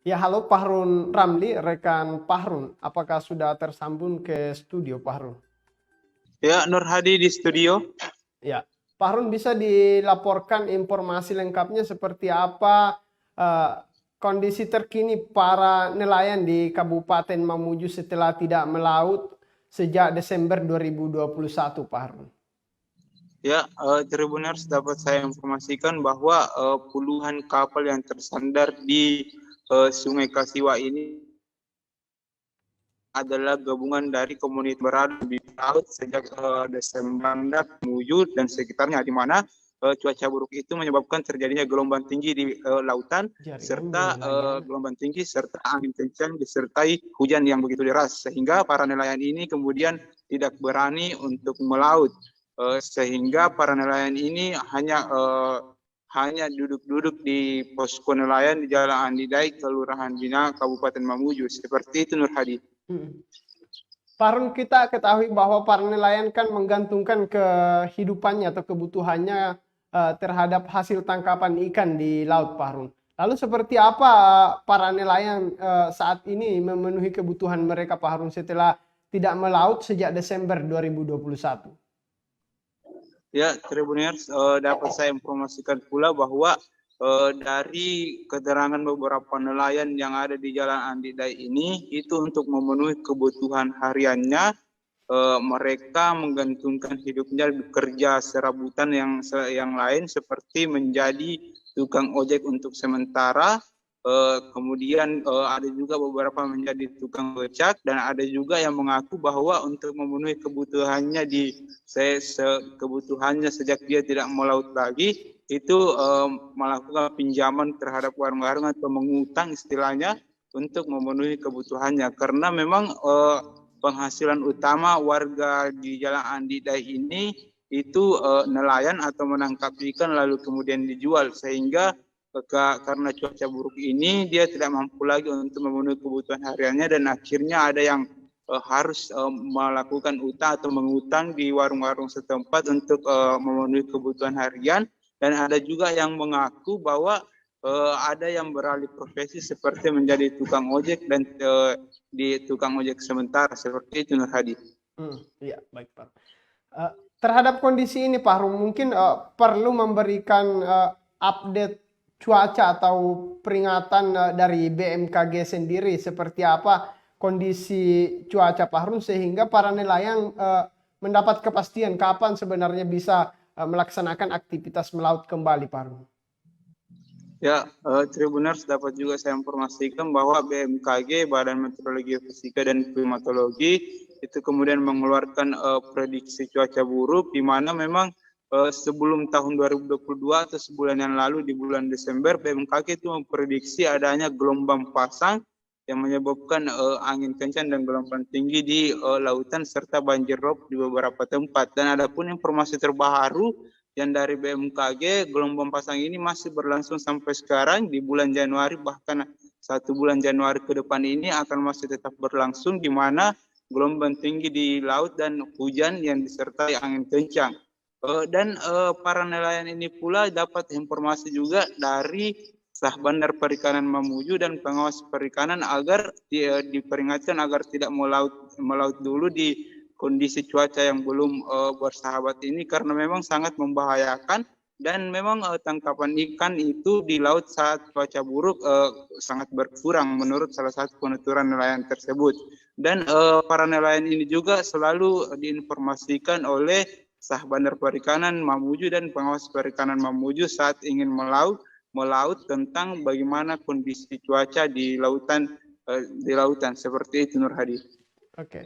Ya, halo Pahrun Ramli, rekan Pahrun. Apakah sudah tersambung ke studio Pahrun? Ya, Nur Hadi di studio. Ya, Pahrun bisa dilaporkan informasi lengkapnya seperti apa eh, kondisi terkini para nelayan di Kabupaten Mamuju setelah tidak melaut sejak Desember 2021, Pahrun. Ya, Tribuners dapat saya informasikan bahwa puluhan kapal yang tersandar di Sungai Kasiwa ini adalah gabungan dari komunitas berada di laut sejak Desember menuju dan sekitarnya, di mana cuaca buruk itu menyebabkan terjadinya gelombang tinggi di lautan Jaringan serta nelayan. gelombang tinggi serta angin kencang disertai hujan yang begitu deras, sehingga para nelayan ini kemudian tidak berani untuk melaut. Sehingga para nelayan ini hanya duduk-duduk di posko nelayan di Jalan Andi Dai, Kelurahan Bina, Kabupaten Mamuju. Seperti itu, Nur Hadi. Hmm. Pahrun, kita ketahui bahwa para nelayan kan menggantungkan kehidupannya atau kebutuhannya terhadap hasil tangkapan ikan di laut, Pahrun. Lalu seperti apa para nelayan saat ini memenuhi kebutuhan mereka, Pahrun, setelah tidak melaut sejak Desember 2021? Ya, Tribuners, dapat saya informasikan pula bahwa dari keterangan beberapa nelayan yang ada di Jalan Andi Dai ini, itu untuk memenuhi kebutuhan hariannya, mereka menggantungkan hidupnya bekerja serabutan yang lain seperti menjadi tukang ojek untuk sementara. Kemudian ada juga beberapa menjadi tukang becak, dan ada juga yang mengaku bahwa untuk memenuhi kebutuhannya kebutuhannya sejak dia tidak melaut lagi itu melakukan pinjaman terhadap warung-warung atau mengutang istilahnya untuk memenuhi kebutuhannya, karena memang penghasilan utama warga di Jalan Andi Dai ini itu nelayan atau menangkap ikan lalu kemudian dijual, sehingga karena cuaca buruk ini dia tidak mampu lagi untuk memenuhi kebutuhan hariannya, dan akhirnya ada yang harus melakukan utang atau mengutang di warung-warung setempat untuk memenuhi kebutuhan harian, dan ada juga yang mengaku bahwa ada yang beralih profesi seperti menjadi tukang ojek dan di tukang ojek sementara, seperti itu, Nur Hadi. Iya, baik, Pak. Terhadap kondisi ini, Pak Rum, mungkin perlu memberikan update cuaca atau peringatan dari BMKG sendiri seperti apa kondisi cuaca, Pak Rum, sehingga para nelayan mendapat kepastian kapan sebenarnya bisa melaksanakan aktivitas melaut kembali, Pak Rum. Ya, Tribuners dapat juga saya informasikan bahwa BMKG, Badan Meteorologi, Fisika dan Klimatologi, itu kemudian mengeluarkan prediksi cuaca buruk, di mana memang sebelum tahun 2022 atau sebulan yang lalu di bulan Desember, BMKG itu memprediksi adanya gelombang pasang yang menyebabkan angin kencang dan gelombang tinggi di lautan serta banjir rob di beberapa tempat. Dan adapun informasi terbaru yang dari BMKG, gelombang pasang ini masih berlangsung sampai sekarang di bulan Januari, bahkan 1 bulan Januari ke depan ini akan masih tetap berlangsung, di mana gelombang tinggi di laut dan hujan yang disertai angin kencang. Dan para nelayan ini pula dapat informasi juga dari Sah Bandar Perikanan Mamuju dan pengawas perikanan agar diperingatkan agar tidak melaut dulu di kondisi cuaca yang belum bersahabat ini, karena memang sangat membahayakan, dan memang tangkapan ikan itu di laut saat cuaca buruk sangat berkurang menurut salah satu penuturan nelayan tersebut. Dan para nelayan ini juga selalu diinformasikan oleh Sah Bandar Perikanan Mamuju dan pengawas perikanan Mamuju saat ingin melaut tentang bagaimana kondisi cuaca di lautan seperti itu, Nur Hadi. Oke.